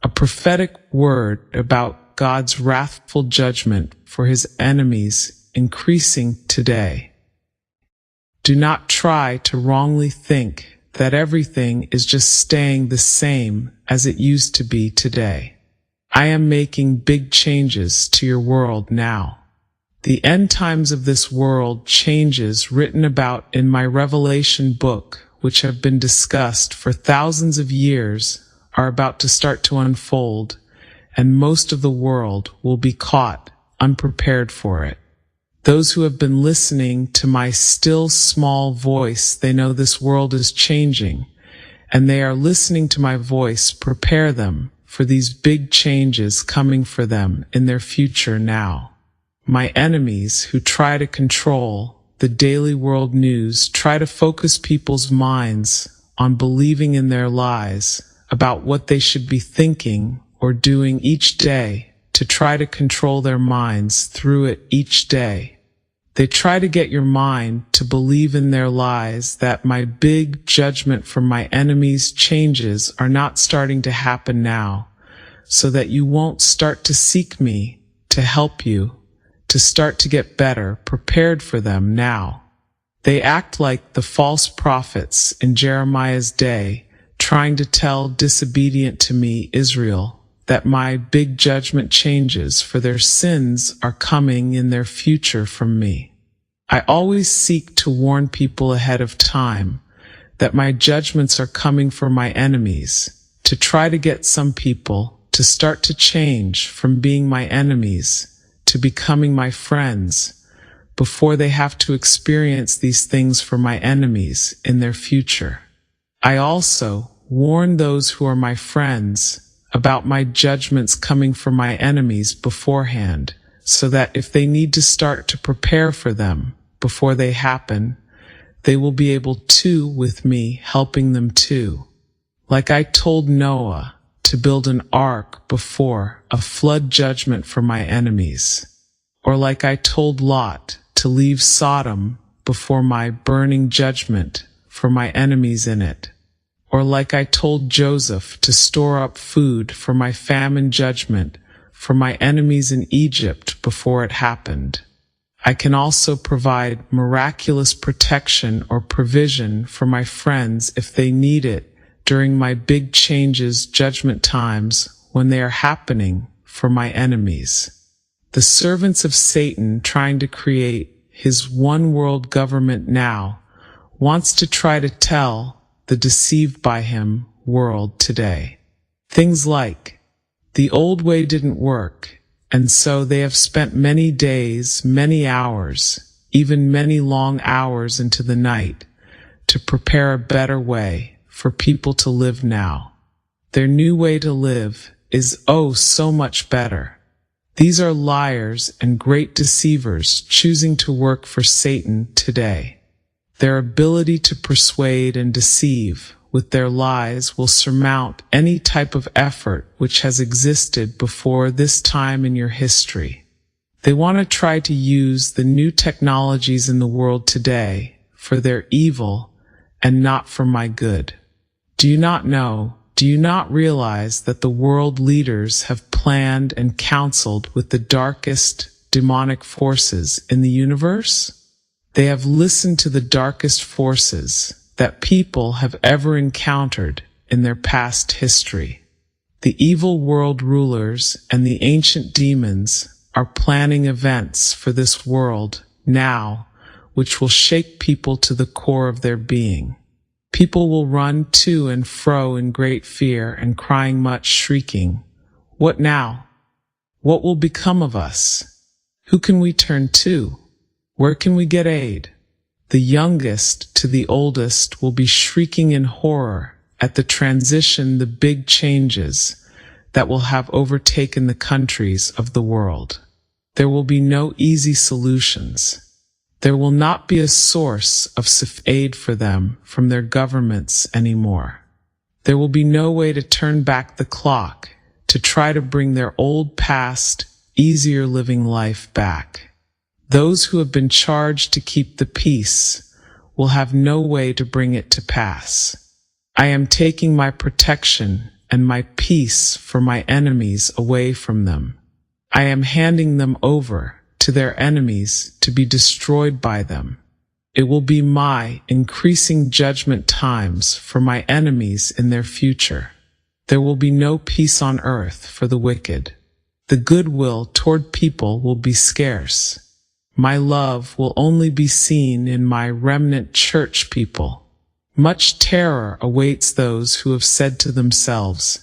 a prophetic word about God's wrathful judgment for his enemies increasing today. Do not try to wrongly think that everything is just staying the same as it used to be today. I am making big changes to your world now. The end times of this world changes written about in my Revelation book, which have been discussed for thousands of years, are about to start to unfold, and most of the world will be caught unprepared for it. Those who have been listening to my still small voice, they know this world is changing, and they are listening to my voice prepare them for these big changes coming for them in their future now. My enemies who try to control the daily world news try to focus people's minds on believing in their lies about what they should be thinking or doing each day to try to control their minds through it each day. They try to get your mind to believe in their lies that my big judgment from my enemies' changes are not starting to happen now, so that you won't start to seek me to help you, to start to get better prepared for them now. They act like the false prophets in Jeremiah's day, trying to tell disobedient to me, Israel, that my big judgment changes for their sins are coming in their future from me. I always seek to warn people ahead of time that my judgments are coming for my enemies, to try to get some people to start to change from being my enemies to becoming my friends before they have to experience these things for my enemies in their future. I also warn those who are my friends about my judgments coming for my enemies beforehand, so that if they need to start to prepare for them before they happen, they will be able to with me helping them too. Like I told Noah to build an ark before a flood judgment for my enemies, or like I told Lot to leave Sodom before my burning judgment for my enemies in it, or like I told Joseph to store up food for my famine judgment for my enemies in Egypt before it happened. I can also provide miraculous protection or provision for my friends if they need it during my big changes judgment times when they are happening for my enemies. The servants of Satan trying to create his one world government now wants to try to tell the deceived by him world today things like, the old way didn't work, and so they have spent many days, many hours, even many long hours into the night to prepare a better way for people to live now. Their new way to live is oh so much better. These are liars and great deceivers choosing to work for Satan today. Their ability to persuade and deceive with their lies will surmount any type of effort which has existed before this time in your history. They want to try to use the new technologies in the world today for their evil and not for my good. Do you not know, do you not realize that the world leaders have planned and counseled with the darkest demonic forces in the universe? They have listened to the darkest forces that people have ever encountered in their past history. The evil world rulers and the ancient demons are planning events for this world now, which will shake people to the core of their being. People will run to and fro in great fear and crying much shrieking. What now? What will become of us? Who can we turn to? Where can we get aid? The youngest to the oldest will be shrieking in horror at the transition, the big changes that will have overtaken the countries of the world. There will be no easy solutions. There will not be a source of aid for them from their governments anymore. There will be no way to turn back the clock to try to bring their old past, easier living life back. Those who have been charged to keep the peace will have no way to bring it to pass. I am taking my protection and my peace for my enemies away from them. I am handing them over to their enemies to be destroyed by them. It will be my increasing judgment times for my enemies in their future. There will be no peace on earth for the wicked. The goodwill toward people will be scarce. My love will only be seen in my remnant church people. Much terror awaits those who have said to themselves,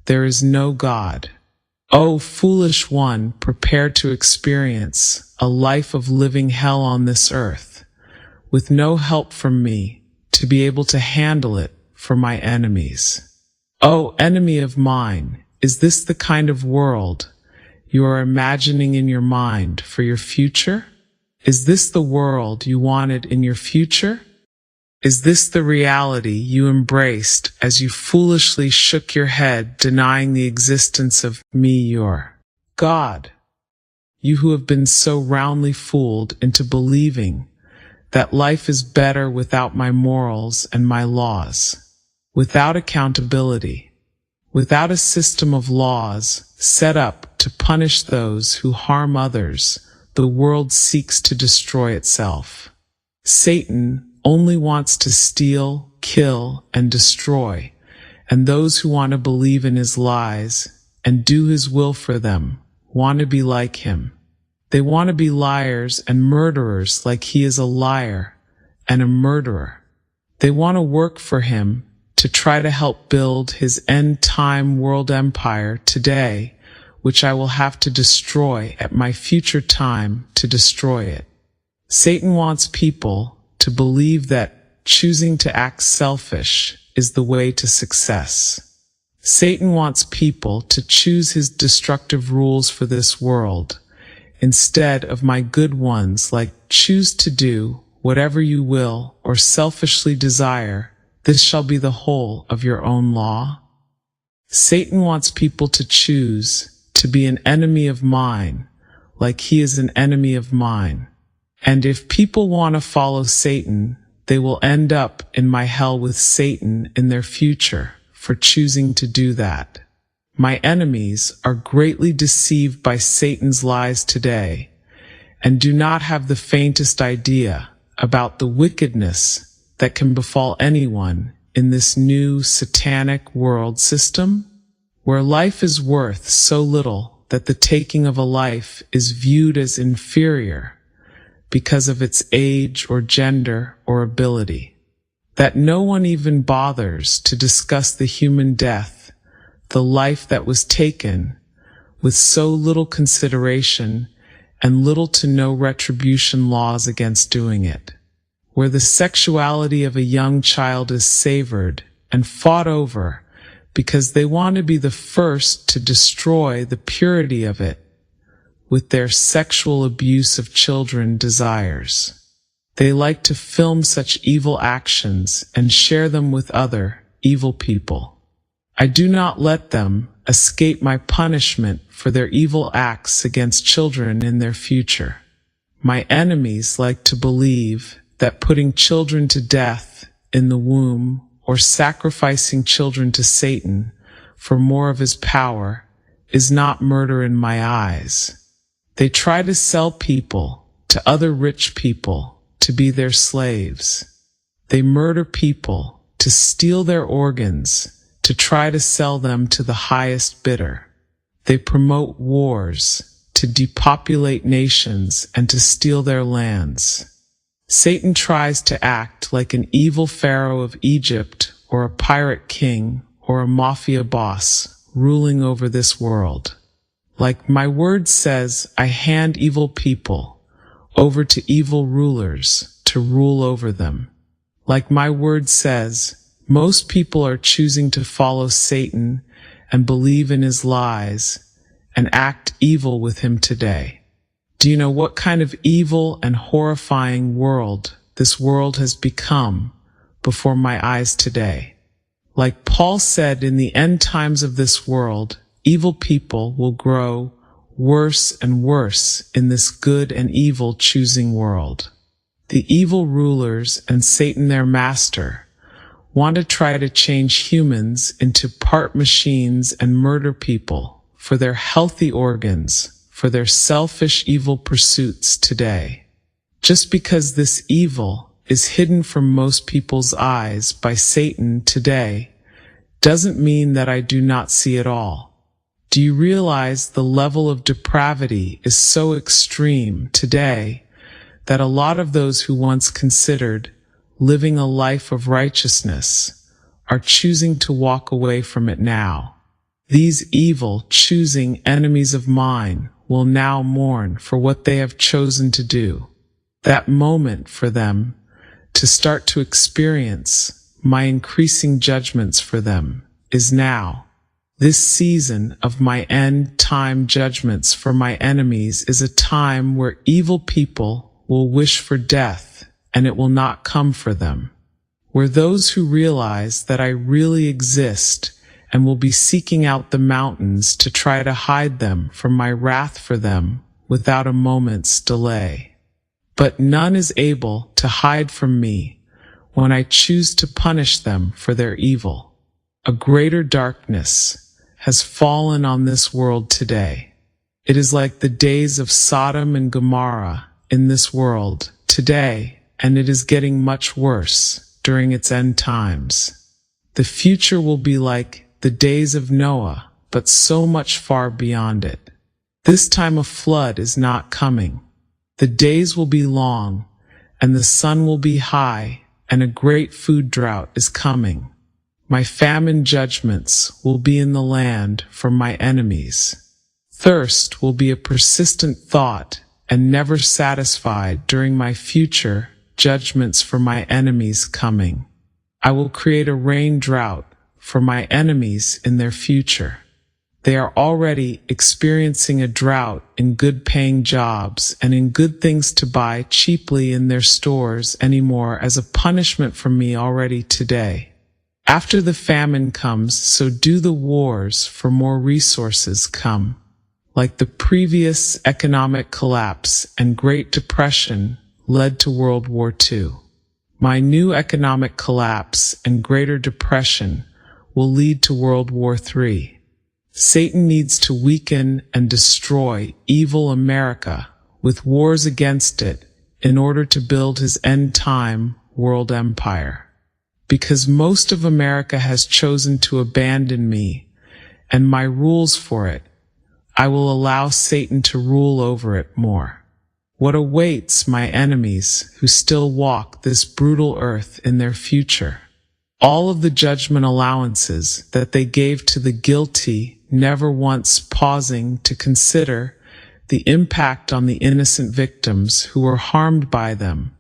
"There is no God." O foolish one, prepare to experience a life of living hell on this earth, with no help from me to be able to handle it for my enemies. O enemy of mine, is this the kind of world you are imagining in your mind for your future? Is this the world you wanted in your future? Is this the reality you embraced as you foolishly shook your head, denying the existence of me, your God? You who have been so roundly fooled into believing that life is better without my morals and my laws, without accountability, without a system of laws set up to punish those who harm others. The world seeks to destroy itself. Satan only wants to steal, kill, and destroy, and those who want to believe in his lies and do his will for them want to be like him. They want to be liars and murderers like he is a liar and a murderer. They want to work for him to try to help build his end-time world empire today, which I will have to destroy at my future time to destroy it. Satan wants people to believe that choosing to act selfish is the way to success. Satan wants people to choose his destructive rules for this world instead of my good ones, like choose to do whatever you will or selfishly desire. This shall be the whole of your own law. Satan wants people to choose to be an enemy of mine, like he is an enemy of mine. And if people want to follow Satan, they will end up in my hell with Satan in their future for choosing to do that. My enemies are greatly deceived by Satan's lies today and do not have the faintest idea about the wickedness that can befall anyone in this new satanic world system, where life is worth so little that the taking of a life is viewed as inferior because of its age or gender or ability, that no one even bothers to discuss the human death, the life that was taken with so little consideration and little to no retribution laws against doing it, where the sexuality of a young child is savored and fought over because they want to be the first to destroy the purity of it with their sexual abuse of children desires. They like to film such evil actions and share them with other evil people. I do not let them escape my punishment for their evil acts against children in their future. My enemies like to believe that putting children to death in the womb or sacrificing children to Satan for more of his power is not murder in my eyes. They try to sell people to other rich people to be their slaves. They murder people to steal their organs, to try to sell them to the highest bidder. They promote wars to depopulate nations and to steal their lands. Satan tries to act like an evil pharaoh of Egypt or a pirate king or a mafia boss ruling over this world. Like my word says, I hand evil people over to evil rulers to rule over them. Like my word says, most people are choosing to follow Satan and believe in his lies and act evil with him today. Do you know what kind of evil and horrifying world this world has become before my eyes today? Like Paul said, in the end times of this world, evil people will grow worse and worse in this good and evil choosing world. The evil rulers and Satan their master want to try to change humans into part machines and murder people for their healthy organs, for their selfish evil pursuits today. Just because this evil is hidden from most people's eyes by Satan today doesn't mean that I do not see it all. Do you realize the level of depravity is so extreme today that a lot of those who once considered living a life of righteousness are choosing to walk away from it now? These evil, choosing enemies of mine will now mourn for what they have chosen to do. That moment for them to start to experience my increasing judgments for them is now. This season of my end-time judgments for my enemies is a time where evil people will wish for death, and it will not come for them. Where those who realize that I really exist and will be seeking out the mountains to try to hide them from my wrath for them without a moment's delay. But none is able to hide from me when I choose to punish them for their evil. A greater darkness has fallen on this world today. It is like the days of Sodom and Gomorrah in this world today, and it is getting much worse during its end times. The future will be like the days of Noah, but so much far beyond it. This time of flood is not coming. The days will be long, and the sun will be high, and a great food drought is coming. My famine judgments will be in the land for my enemies. Thirst will be a persistent thought and never satisfied during my future judgments for my enemies coming. I will create a rain drought for my enemies in their future. They are already experiencing a drought in good-paying jobs and in good things to buy cheaply in their stores anymore as a punishment from me already today. After the famine comes, so do the wars for more resources come. Like the previous economic collapse and Great Depression led to World War II. My new economic collapse and Greater Depression will lead to World War III. Satan needs to weaken and destroy evil America with wars against it in order to build his end-time world empire. Because most of America has chosen to abandon me and my rules for it, I will allow Satan to rule over it more. What awaits my enemies who still walk this brutal earth in their future? All of the judgment allowances that they gave to the guilty, never once pausing to consider the impact on the innocent victims who were harmed by them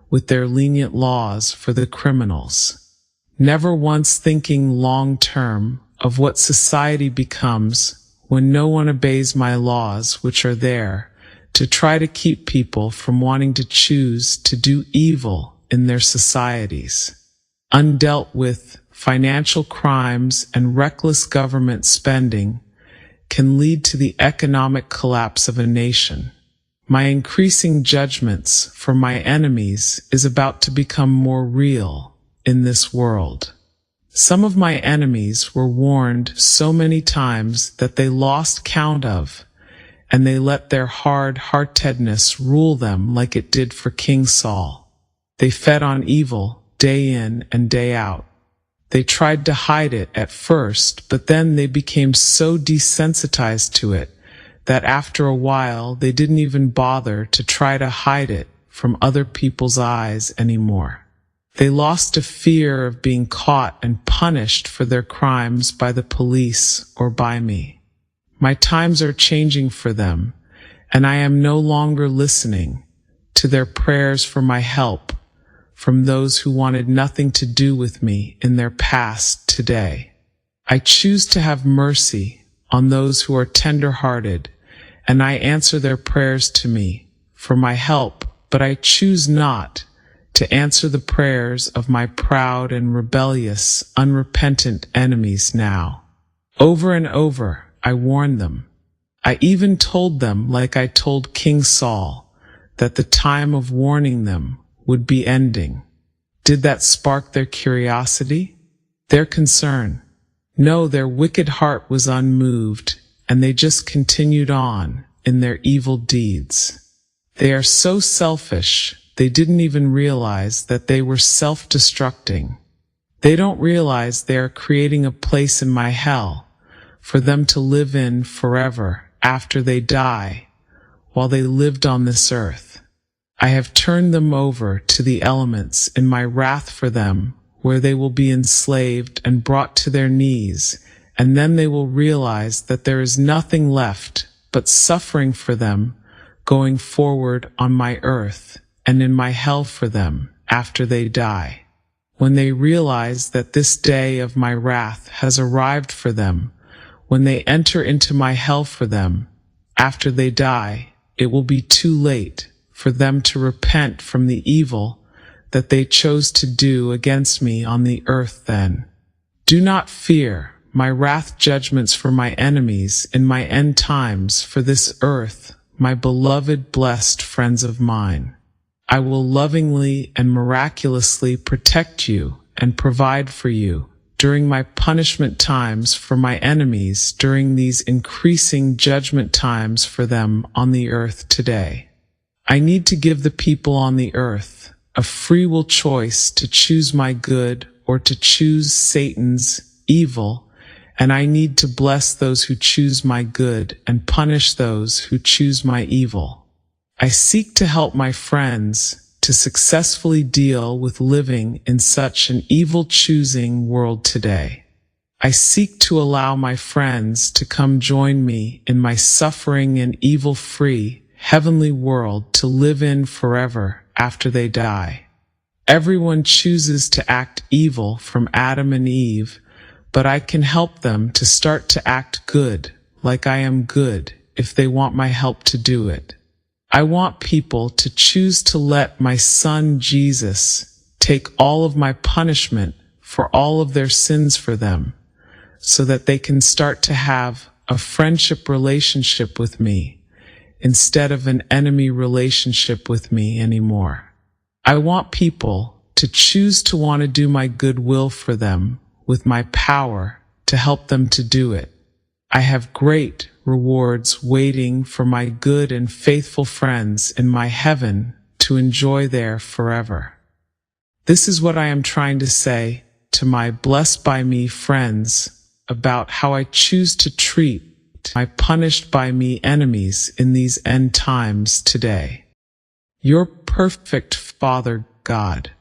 with their lenient laws for the criminals. Never once thinking long-term of what society becomes when no one obeys my laws, which are there to try to keep people from wanting to choose to do evil in their societies. Undealt with financial crimes and reckless government spending can lead to the economic collapse of a nation. My increasing judgments for my enemies is about to become more real in this world. Some of my enemies were warned so many times that they lost count of, and they let their hard-heartedness rule them like it did for King Saul. They fed on evil day in and day out. They tried to hide it at first, but then they became so desensitized to it that after a while they didn't even bother to try to hide it from other people's eyes anymore. They lost a fear of being caught and punished for their crimes by the police or by me. My times are changing for them, and I am no longer listening to their prayers for my help from those who wanted nothing to do with me in their past today. I choose to have mercy on those who are tender-hearted, and I answer their prayers to me for my help, but I choose not to answer the prayers of my proud and rebellious, unrepentant enemies now. Over and over, I warned them. I even told them, like I told King Saul, that the time of warning them would be ending. Did that spark their curiosity? Their concern? No, their wicked heart was unmoved, and they just continued on in their evil deeds. They are so selfish, they didn't even realize that they were self-destructing. They don't realize they are creating a place in my hell for them to live in forever after they die, while they lived on this earth. I have turned them over to the elements in my wrath for them, where they will be enslaved and brought to their knees, and then they will realize that there is nothing left but suffering for them going forward on my earth and in my hell for them after they die. When they realize that this day of my wrath has arrived for them, when they enter into my hell for them after they die, it will be too late for them to repent from the evil that they chose to do against me on the earth then. Do not fear my wrath judgments for my enemies in my end times for this earth, my beloved blessed friends of mine. I will lovingly and miraculously protect you and provide for you during my punishment times for my enemies during these increasing judgment times for them on the earth today. I need to give the people on the earth a free will choice to choose my good or to choose Satan's evil, and I need to bless those who choose my good and punish those who choose my evil. I seek to help my friends to successfully deal with living in such an evil-choosing world today. I seek to allow my friends to come join me in my suffering and evil-free heavenly world to live in forever after they die. Everyone chooses to act evil from Adam and Eve, but I can help them to start to act good, like I am good, if they want my help to do it. I want people to choose to let my son Jesus take all of my punishment for all of their sins for them, so that they can start to have a friendship relationship with me instead of an enemy relationship with me anymore. I want people to choose to want to do my good will for them with my power to help them to do it. I have great rewards waiting for my good and faithful friends in my heaven to enjoy there forever. This is what I am trying to say to my blessed by me friends about how I choose to treat my punished by me enemies in these end times today. Your perfect Father God.